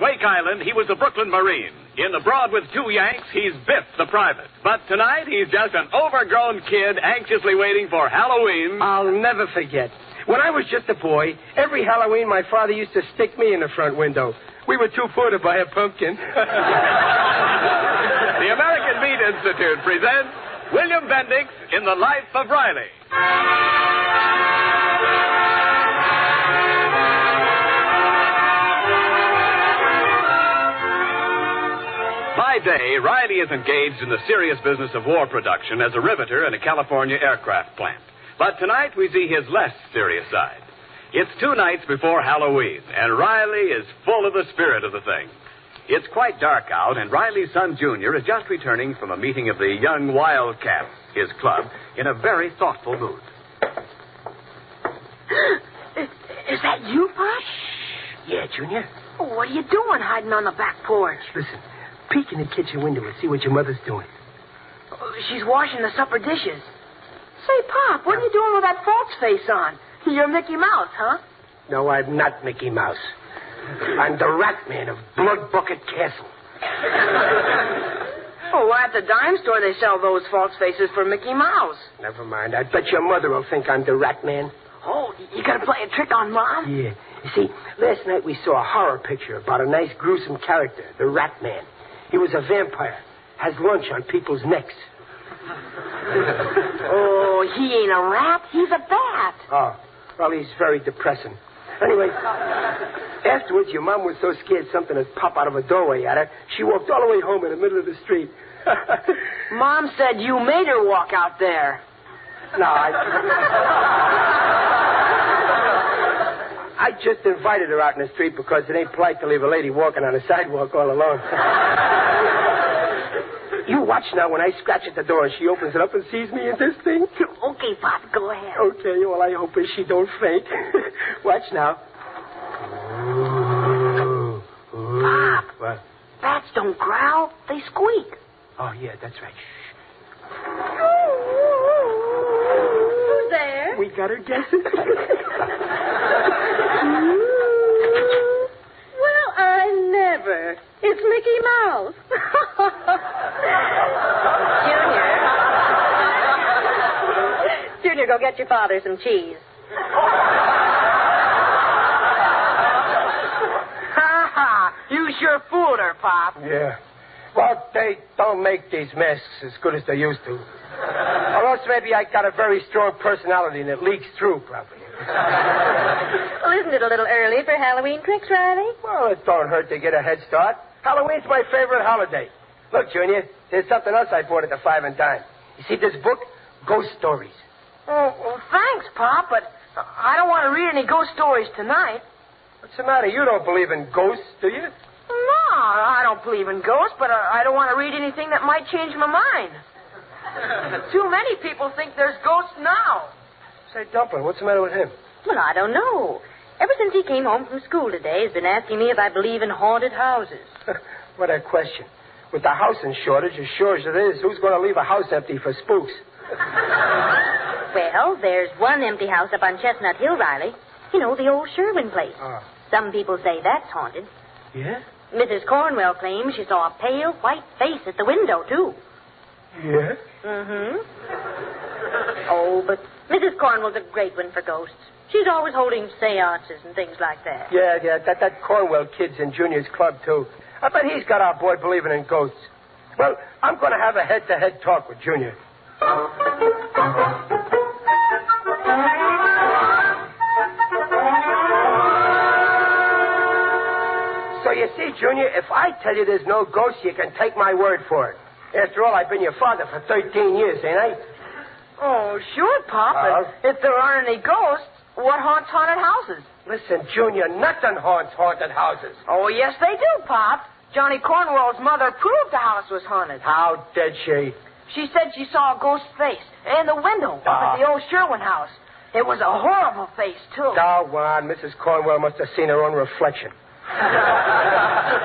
Wake Island, he was a Brooklyn Marine. In Abroad with Two Yanks, he's Biff the private. But tonight, he's just an overgrown kid anxiously waiting for Halloween. I'll never forget. When I was just a boy, every Halloween my father used to stick me in the front window. We were too poor to buy a pumpkin. The American Meat Institute presents William Bendix in The Life of Riley. By day, Riley is engaged in the serious business of war production as a riveter in a California aircraft plant. But tonight we see his less serious side. It's 2 nights before Halloween, and Riley is full of the spirit of the thing. It's quite dark out, and Riley's son, Junior, is just returning from a meeting of the Young Wildcats, his club, in a very thoughtful mood. Is that you, Pop? Yeah, Junior. Oh, what are you doing hiding on the back porch? Listen, peek in the kitchen window and see what your mother's doing. Oh, she's washing the supper dishes. Say, Pop, what are you doing with that false face on? You're Mickey Mouse, huh? No, I'm not Mickey Mouse. I'm the Rat Man of Blood Bucket Castle. Oh, at the dime store they sell those false faces for Mickey Mouse. Never mind. I bet your mother will think I'm the Rat Man. Oh, you gonna play a trick on Mom? Yeah. You see, last night we saw a horror picture about a nice, gruesome character, the Rat Man. He was a vampire. Has lunch on people's necks. Oh, he ain't a rat. He's a bat. Oh, well, he's very depressing. Anyway, afterwards, your mom was so scared something would pop out of a doorway at her, she walked all the way home in the middle of the street. Mom said you made her walk out there. No, I just invited her out in the street because it ain't polite to leave a lady walking on the sidewalk all alone. You watch now when I scratch at the door and she opens it up and sees me in this thing. Okay, Pop, go ahead. Okay, well, I hope she don't faint. Watch now. Pop. What? Bats don't growl. They squeak. Oh, yeah, that's right. Who's there? We got her guessing. Well, I never. It's Mickey Mouse. Junior, go get your father some cheese. Ha ha! You sure fooled her, Pop. Yeah. Well, they don't make these masks as good as they used to. Or else maybe I got a very strong personality and it leaks through properly. Well, isn't it a little early for Halloween tricks, Riley? Well, it don't hurt to get a head start. Halloween's my favorite holiday. Look, Junior, there's something else I bought at the 5 and Dime. You see this book? Ghost Stories. Oh, well, thanks, Pop, but I don't want to read any ghost stories tonight. What's the matter? You don't believe in ghosts, do you? No, I don't believe in ghosts, but I don't want to read anything that might change my mind. Too many people think there's ghosts now. Say, Dumplin', what's the matter with him? Well, I don't know. Ever since he came home from school today, he's been asking me if I believe in haunted houses. What a question. With the housing shortage, as sure as it is, who's going to leave a house empty for spooks? Well, there's one empty house up on Chestnut Hill, Riley. You know, the old Sherwin place. Oh. Some people say that's haunted. Yeah? Mrs. Cornwell claims she saw a pale white face at the window, too. Yeah? Mm-hmm. Oh, but Mrs. Cornwell's a great one for ghosts. She's always holding seances and things like that. Yeah, that Cornwell kid's in Junior's club, too. I bet he's got our boy believing in ghosts. Well, I'm going to have a head-to-head talk with Junior. So you see, Junior, if I tell you there's no ghost, you can take my word for it. After all, I've been your father for 13 years, ain't I? Oh, sure, Pop, but if there aren't any ghosts, what haunts haunted houses? Listen, Junior, nothing haunts haunted houses. Oh, yes, they do, Pop. Johnny Cornwell's mother proved the house was haunted. How did she? She said she saw a ghost face in the window up at the old Sherwin house. It was a horrible face, too. Doggone, Mrs. Cornwell must have seen her own reflection.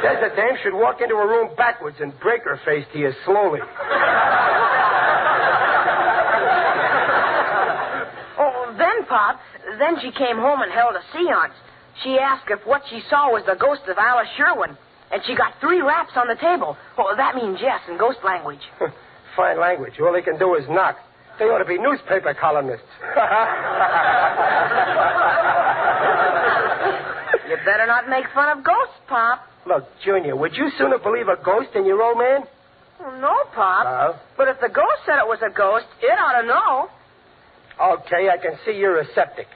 There's a dame should walk into a room backwards and break her face to you slowly. Oh, then, Pop, then she came home and held a seance. She asked if what she saw was the ghost of Alice Sherwin. And she got 3 raps on the table. Well, that means yes in ghost language. Fine language. All they can do is knock. They ought to be newspaper columnists. You better not make fun of ghosts, Pop. Look, Junior, would you sooner believe a ghost than your old man? Well, no, Pop. Oh? But if the ghost said it was a ghost, it ought to know. Okay, I can see you're a septic.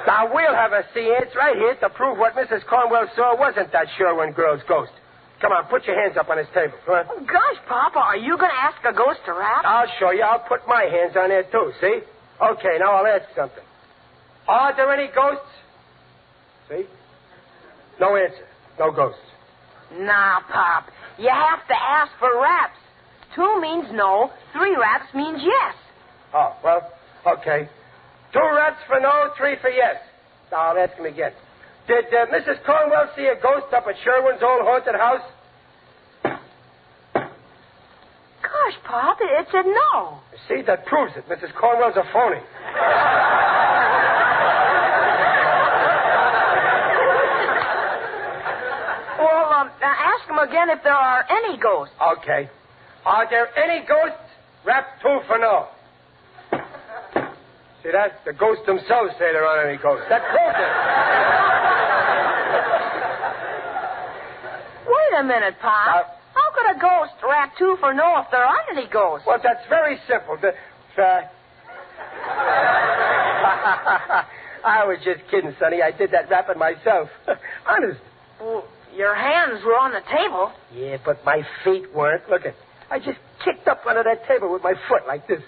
Now, we'll have a seance right here to prove what Mrs. Cornwell saw wasn't that Sherwin girl's ghost. Come on, put your hands up on this table. Come on. Oh, gosh, Papa, are you going to ask a ghost to rap? I'll show you. I'll put my hands on there, too, see? Okay, now I'll ask something. Are there any ghosts? See? No answer. No ghosts. Nah, Pop. You have to ask for raps. 2 means no. 3 raps means yes. Oh, well, okay. 2 raps for no, 3 for yes. Now, I'll ask him again. Did Mrs. Cornwell see a ghost up at Sherwin's old haunted house? Gosh, Pop, it said no. See, that proves it. Mrs. Cornwell's a phony. Well, ask him again if there are any ghosts. Okay. Are there any ghosts? Rap 2 for no. See that? The ghosts themselves say there aren't any ghosts. That proves it. Wait a minute, Pop. How could a ghost rap 2 for no if there aren't any ghosts? Well, that's very simple. I was just kidding, Sonny. I did that rapping myself. Honest. Well, your hands were on the table. Yeah, but my feet weren't. Look at. I just kicked up under that table with my foot like this.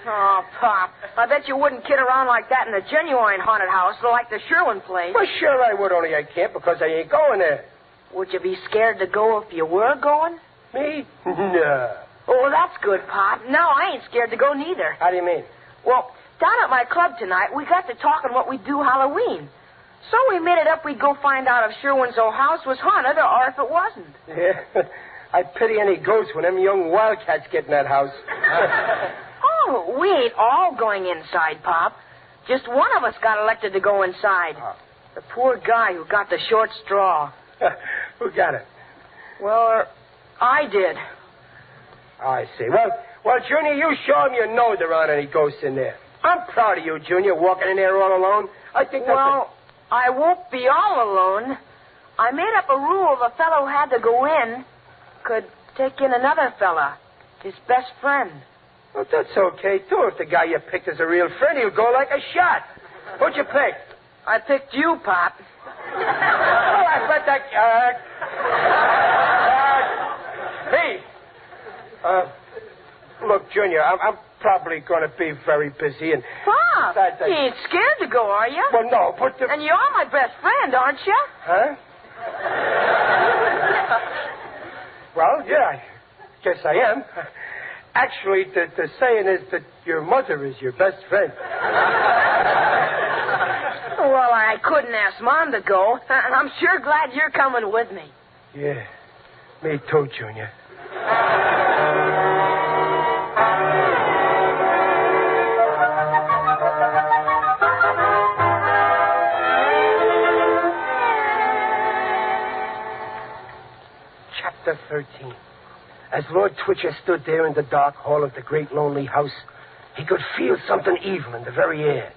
Oh, Pop. I bet you wouldn't kid around like that in a genuine haunted house like the Sherwin place. Well, sure I would, only I can't because I ain't going there. Would you be scared to go if you were going? Me? No. Oh, that's good, Pop. No, I ain't scared to go neither. How do you mean? Well, down at my club tonight, we got to talking what we'd do Halloween. So we made it up we'd go find out if Sherwin's old house was haunted or if it wasn't. Yeah. I pity any ghosts when them young wildcats get in that house. Oh, we ain't all going inside, Pop. Just one of us got elected to go inside. Oh. The poor guy who got the short straw. Who got it? Well, I did. I see. Well, Junior, you show him you know there aren't any ghosts in there. I'm proud of you, Junior, walking in there all alone. I think that's... Well, I won't be all alone. I made up a rule the fellow who had to go in could take in another fella, his best friend. Well, that's okay, too. If the guy you picked is a real friend, he'll go like a shot. Who'd you pick? I picked you, Pop. Well, I bet that... me. Look, Junior, I'm probably going to be very busy and... Pop, you ain't scared to go, are you? Well, no, but... And you're my best friend, aren't you? Huh? Well, yeah, I guess I am. Actually, the saying is that your mother is your best friend. Well, I couldn't ask Mom to go, and I'm sure glad you're coming with me. Yeah, me too, Junior. Chapter 13. As Lord Twitcher stood there in the dark hall of the great lonely house, he could feel something evil in the very air.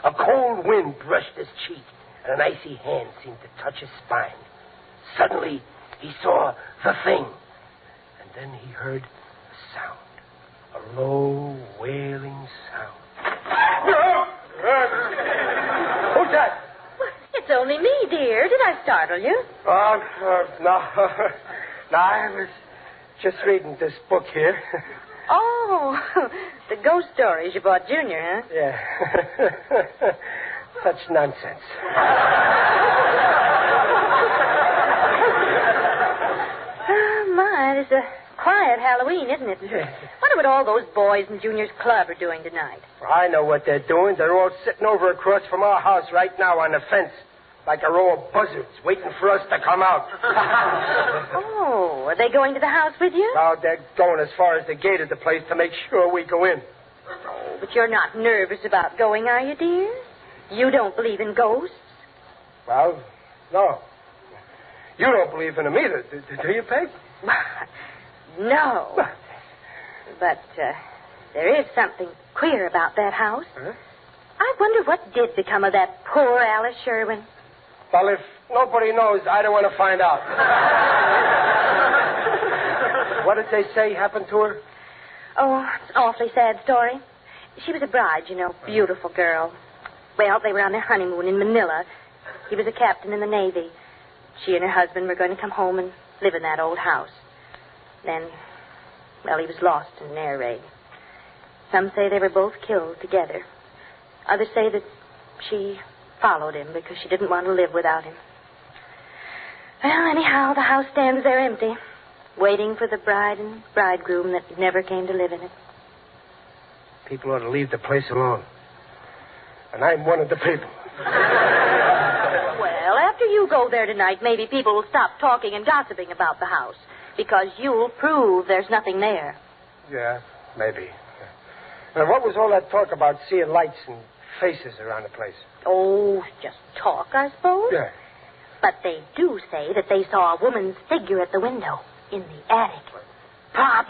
A cold wind brushed his cheek, and an icy hand seemed to touch his spine. Suddenly, he saw the thing, and then he heard a sound, a low, wailing sound. Who's that? It's only me, dear. Did I startle you? No. No, I was just reading this book here. Oh, the ghost stories you bought Junior, huh? Yeah. Such nonsense. Oh, my, it's a quiet Halloween, isn't it? Yeah. Wonder what all those boys in Junior's club are doing tonight. I know what they're doing. They're all sitting over across from our house right now on the fence, like a row of buzzards, waiting for us to come out. Oh, are they going to the house with you? Now they're going as far as the gate of the place to make sure we go in. Oh, but you're not nervous about going, are you, dear? You don't believe in ghosts? Well, no. You don't believe in them either, do you, Peg? No. But there is something queer about that house. Huh? I wonder what did become of that poor Alice Sherwin. Well, if nobody knows, I don't want to find out. What did they say happened to her? Oh, it's an awfully sad story. She was a bride, you know, beautiful girl. Well, they were on their honeymoon in Manila. He was a captain in the Navy. She and her husband were going to come home and live in that old house. Then, well, he was lost in an air raid. Some say they were both killed together. Others say that she followed him because she didn't want to live without him. Well, anyhow, the house stands there empty, waiting for the bride and bridegroom that never came to live in it. People ought to leave the place alone. And I'm one of the people. Well, after you go there tonight, maybe people will stop talking and gossiping about the house, because you'll prove there's nothing there. Yeah, maybe. And what was all that talk about seeing lights and faces around the place? Oh, just talk, I suppose. Yeah. But they do say that they saw a woman's figure at the window in the attic. Pop!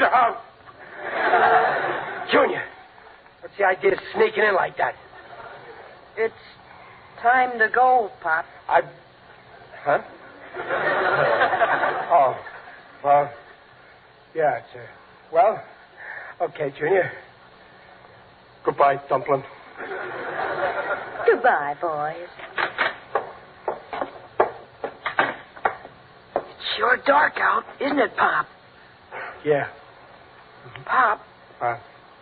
Junior, what's the idea of sneaking in like that? It's time to go, Pop. Huh? Oh, well, yeah, it's, well, okay, Junior. Goodbye, Dumpling. Goodbye, boys. It's sure dark out, isn't it, Pop? Yeah. Pop,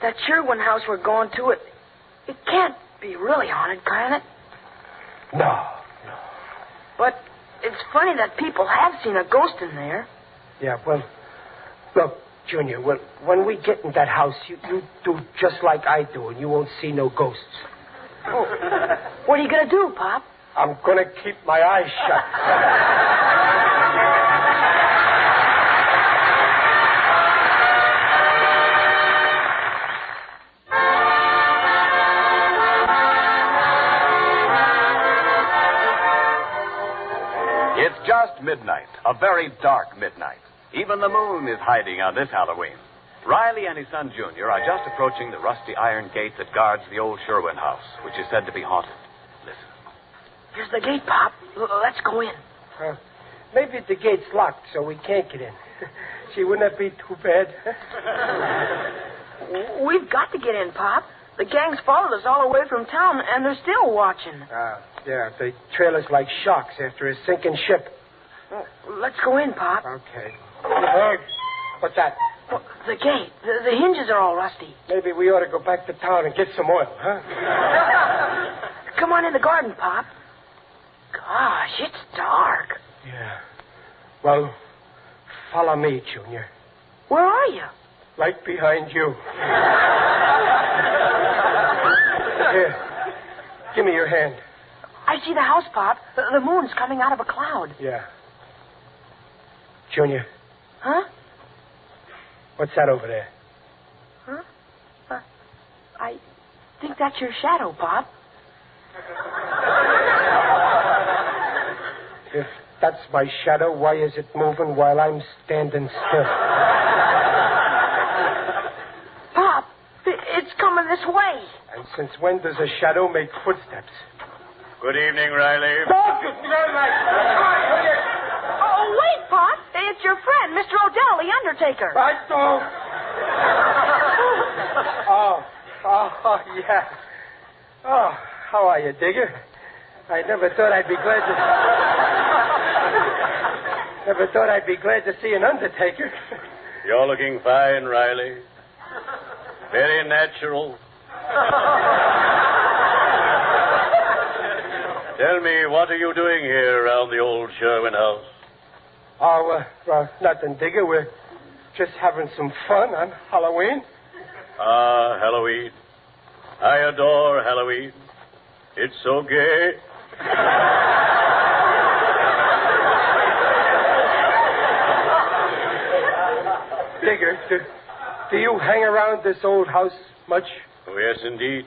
that Sherwin house we're going to, it can't be really haunted, can it? No. But it's funny that people have seen a ghost in there. Yeah, well, look, Junior, when we get in that house, you do just like I do, and you won't see no ghosts. Oh, what are you going to do, Pop? I'm going to keep my eyes shut. It's just midnight, a very dark midnight. Even the moon is hiding on this Halloween. Riley and his son Junior are just approaching the rusty iron gate that guards the old Sherwin house, which is said to be haunted. Listen. Here's the gate, Pop. Let's go in. Maybe the gate's locked, so we can't get in. Gee, wouldn't that be too bad? We've got to get in, Pop. The gang's followed us all the way from town, and they're still watching. Yeah, they trail us like sharks after a sinking ship. Well, let's go in, Pop. Okay. What's that? Well, the gate. The hinges are all rusty. Maybe we ought to go back to town and get some oil, huh? Come on in the garden, Pop. Gosh, it's dark. Yeah. Well, follow me, Junior. Where are you? Right behind you. Here. Give me your hand. I see the house, Pop. The moon's coming out of a cloud. Yeah. Junior. Huh? What's that over there? Huh? I think that's your shadow, Pop. If that's my shadow, why is it moving while I'm standing still? Pop, it's coming this way. And since when does a shadow make footsteps? Good evening, Riley. Oh, wait, Pop. It's your friend, Mr. Odell, the Undertaker. I don't. Yeah. Oh, how are you, Digger? I never thought I'd be glad to see an Undertaker. You're looking fine, Riley. Very natural. Tell me, what are you doing here around the old Sherwin house? Oh, nothing, Digger. We're just having some fun on Halloween. Ah, Halloween. I adore Halloween. It's so gay. Digger, do you hang around this old house much? Oh, yes, indeed.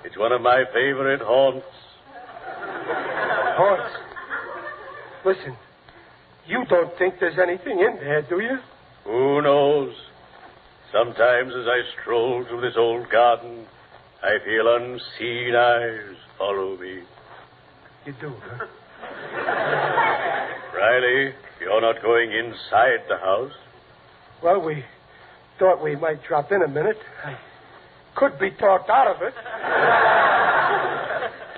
It's one of my favorite haunts. Haunts? Listen, you don't think there's anything in there, do you? Who knows? Sometimes as I stroll through this old garden, I feel unseen eyes follow me. You do, huh? Riley, you're not going inside the house? Well, we thought we might drop in a minute. I could be talked out of it.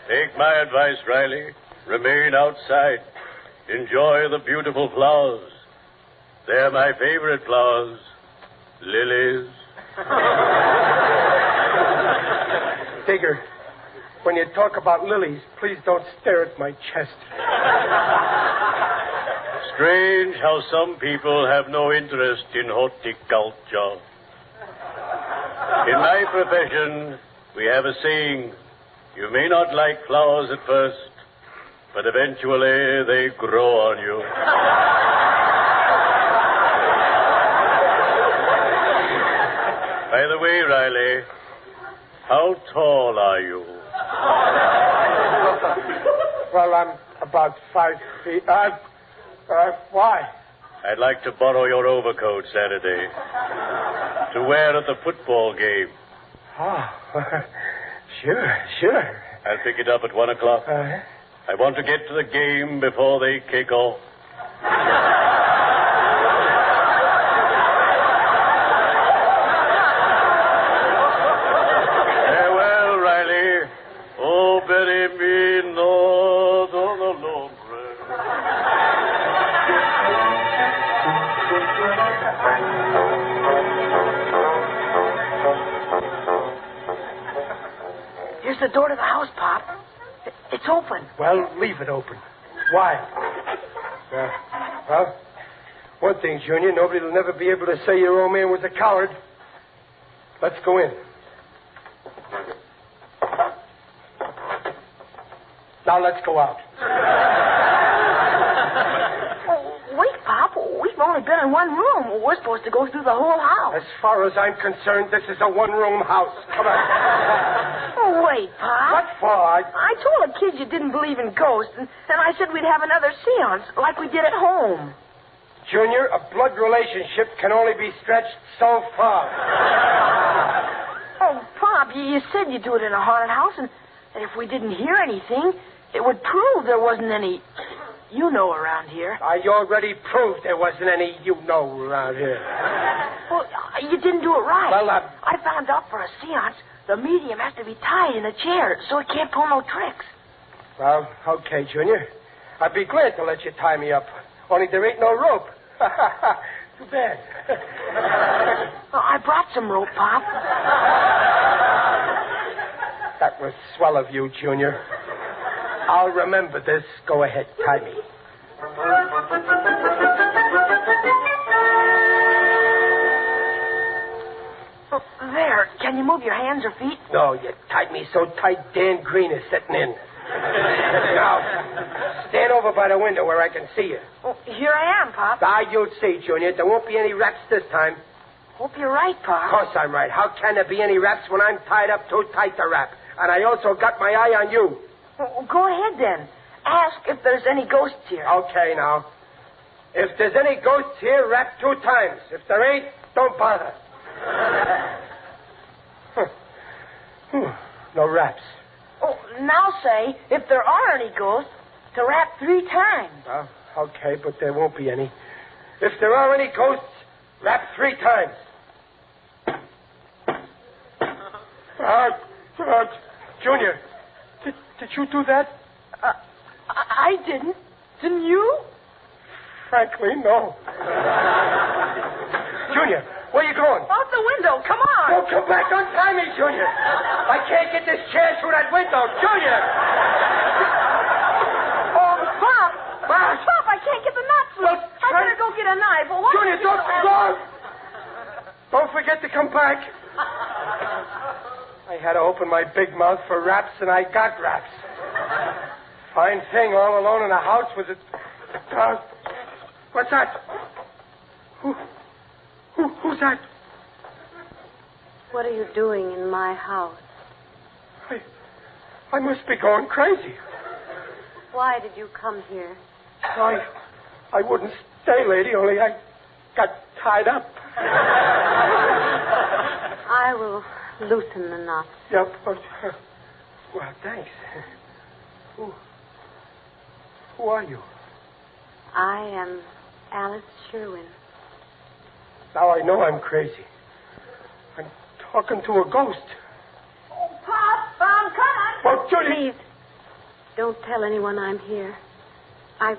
Take my advice, Riley. Remain outside. Enjoy the beautiful flowers. They're my favorite flowers. Lilies. Digger, when you talk about lilies, please don't stare at my chest. Strange how some people have no interest in horticulture. In my profession, we have a saying, you may not like flowers at first, but eventually they grow on you. By the way, Riley, how tall are you? Well, I'm about 5 feet. Why? I'd like to borrow your overcoat Saturday to wear at the football game. Oh, sure. I'll pick it up at 1 o'clock. I want to get to the game before they kick off. Farewell, Riley. Oh, bury me north on the Lord. Here's the door to the house, Pop. It's open. Well, leave it open. Why? Well, one thing, Junior, nobody will never be able to say your old man was a coward. Let's go in. Now let's go out. Wait, Pop. We've only been in one room. We're supposed to go through the whole house. As far as I'm concerned, this is a one-room house. Come on. Oh, wait, Pop. What for? I told the kids you didn't believe in ghosts, and I said we'd have another seance like we did at home. Junior, a blood relationship can only be stretched so far. Oh, Pop, you said you'd do it in a haunted house, and if we didn't hear anything, it would prove there wasn't any around here. I already proved there wasn't any around here. Well, you didn't do it right. Well, I found out for a seance, the medium has to be tied in a chair, so it can't pull no tricks. Well, okay, Junior. I'd be glad to let you tie me up. Only there ain't no rope. Too bad. I brought some rope, Pop. That was swell of you, Junior. I'll remember this. Go ahead, tie me. There. Can you move your hands or feet? No, you tied me so tight Dan Green is sitting in. Now, stand over by the window where I can see you. Oh, here I am, Pop. You'll see, Junior. There won't be any raps this time. Hope you're right, Pop. Of course I'm right. How can there be any raps when I'm tied up too tight to rap? And I also got my eye on you. Well, go ahead, then. Ask if there's any ghosts here. Okay, now. If there's any ghosts here, rap 2 times. If there ain't, don't bother. No raps. Oh, now say, if there are any ghosts, to rap 3 times. Okay, but there won't be any. If there are any ghosts, rap 3 times. Junior, did you do that? I didn't. Didn't you? Frankly, no. Junior, where are you going? Out the window. Come on. Don't come back. Untie me, Junior. I can't get this chair through that window. Junior! Oh, Pop. Pop, I can't get the nuts loose. I better go get a knife. Well, Junior, don't forget to come back. I had to open my big mouth for raps, and I got raps. Fine thing, all alone in a house with it. What's that? Who's that? What are you doing in my house? I must be going crazy. Why did you come here? I wouldn't stay, lady, only I got tied up. I will loosen the knot. Yep, but... well, thanks. Who are you? I am Alice Sherwin. Now I know I'm crazy. I'm talking to a ghost. Oh, Pop, I'm coming. Oh, Judy! Please, don't tell anyone I'm here. I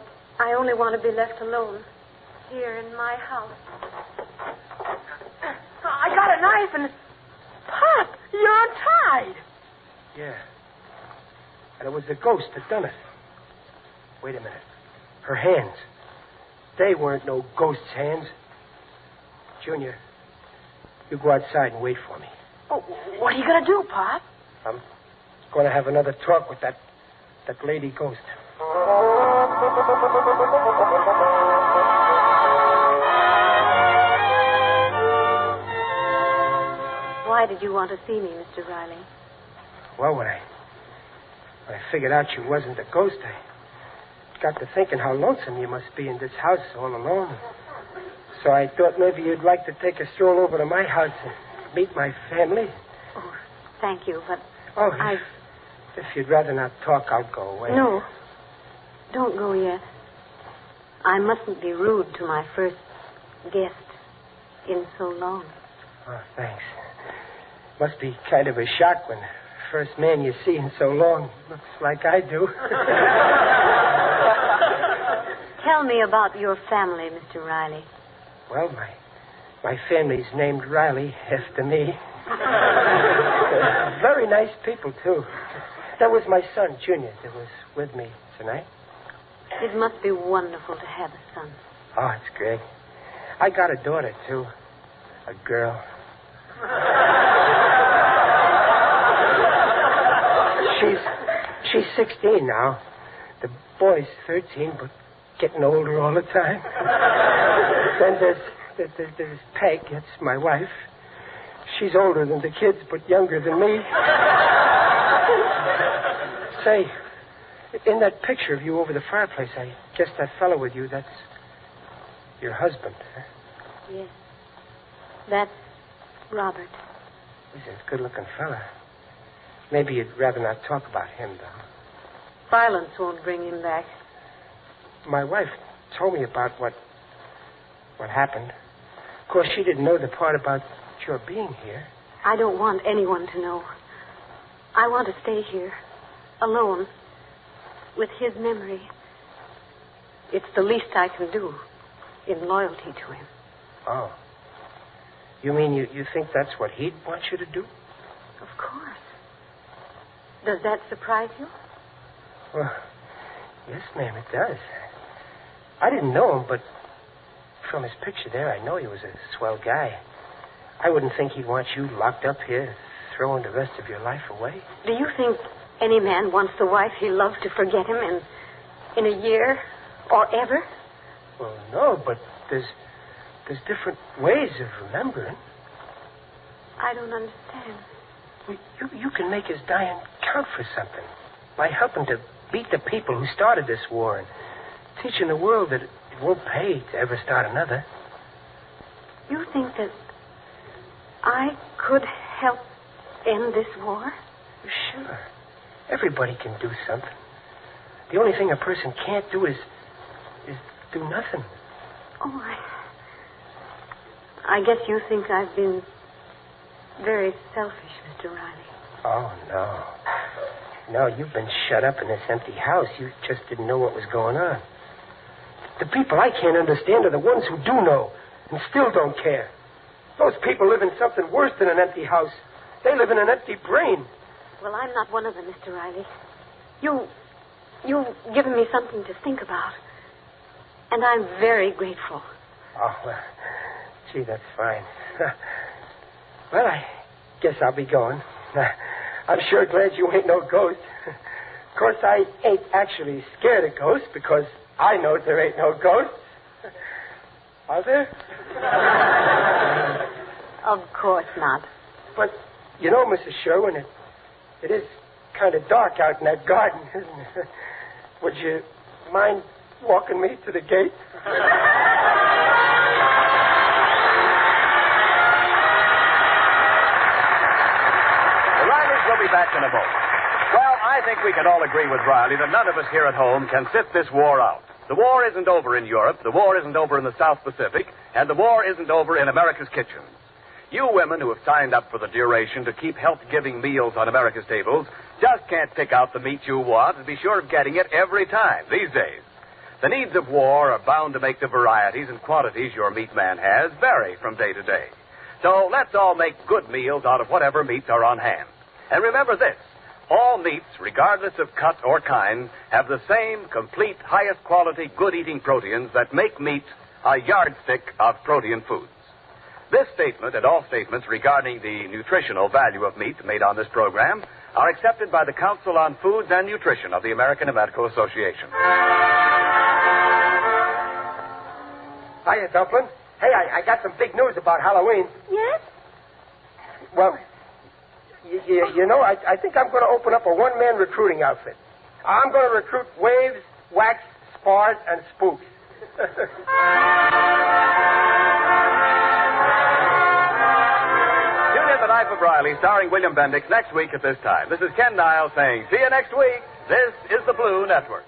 only want to be left alone. Here in my house. I got a knife and... Pop, you're untied. Yeah. And it was the ghost that done it. Wait a minute. Her hands. They weren't no ghost's hands. Junior, you go outside and wait for me. Oh, what are you going to do, Pop? I'm going to have another talk with that lady ghost. Why did you want to see me, Mr. Riley? Well, when I figured out you wasn't a ghost, I got to thinking how lonesome you must be in this house all alone. So I thought maybe you'd like to take a stroll over to my house and meet my family. Oh, thank you, but Oh, if you'd rather not talk, I'll go away. No, don't go yet. I mustn't be rude to my first guest in so long. Oh, thanks. Must be kind of a shock when the first man you see in so long looks like I do. Tell me about your family, Mr. Riley. Well, my family's named Riley after me. Very nice people, too. That was my son, Junior, that was with me tonight. It must be wonderful to have a son. Oh, it's great. I got a daughter, too. A girl. She's 16 now. The boy's 13, but getting older all the time. Then there's Peg. That's my wife. She's older than the kids, but younger than me. Say, in that picture of you over the fireplace, I guess that fellow with you, that's your husband, huh? Yes. That's Robert. He's a good-looking fella. Maybe you'd rather not talk about him, though. Violence won't bring him back. My wife told me about what happened. Of course, she didn't know the part about your being here. I don't want anyone to know. I want to stay here, alone, with his memory. It's the least I can do in loyalty to him. Oh. You mean you think that's what he'd want you to do? Of course. Does that surprise you? Well, yes, ma'am, it does. I didn't know him, but from his picture there, I know he was a swell guy. I wouldn't think he'd want you locked up here, throwing the rest of your life away. Do you think any man wants the wife he loves to forget him in a year or ever? Well, no, but there's different ways of remembering. I don't understand. You can make his dying count for something by helping to beat the people who started this war and teaching the world that it won't pay to ever start another. You think that I could help end this war? Sure. Everybody can do something. The only thing a person can't do is do nothing. Oh, I guess you think I've been very selfish, Mr. Riley. Oh, no. No, you've been shut up in this empty house. You just didn't know what was going on. The people I can't understand are the ones who do know and still don't care. Those people live in something worse than an empty house. They live in an empty brain. Well, I'm not one of them, Mr. Riley. You've given me something to think about. And I'm very grateful. Oh, well, gee, that's fine. Well, I guess I'll be going. I'm sure glad you ain't no ghost. Of course, I ain't actually scared of ghosts because I know there ain't no ghosts. Are there? Of course not. But, you know, Mrs. Sherwin, It is kind of dark out in that garden, isn't it? Would you mind walking me to the gate? The Rileys will be back in a moment. Well, I think we can all agree with Riley that none of us here at home can sit this war out. The war isn't over in Europe, the war isn't over in the South Pacific, and the war isn't over in America's kitchens. You women who have signed up for the duration to keep health-giving meals on America's tables just can't pick out the meat you want and be sure of getting it every time these days. The needs of war are bound to make the varieties and quantities your meat man has vary from day to day. So let's all make good meals out of whatever meats are on hand. And remember this, all meats, regardless of cut or kind, have the same complete, highest quality, good-eating proteins that make meat a yardstick of protein foods. This statement and all statements regarding the nutritional value of meat made on this program are accepted by the Council on Foods and Nutrition of the American Medical Association. Hiya, Dumpling. Hey, I got some big news about Halloween. Yes? Well, you know, I think I'm going to open up a one-man recruiting outfit. I'm going to recruit waves, wax, spars, and spooks. Tune in The Life of Riley, starring William Bendix, next week at this time. This is Ken Niles saying, see you next week. This is the Blue Network.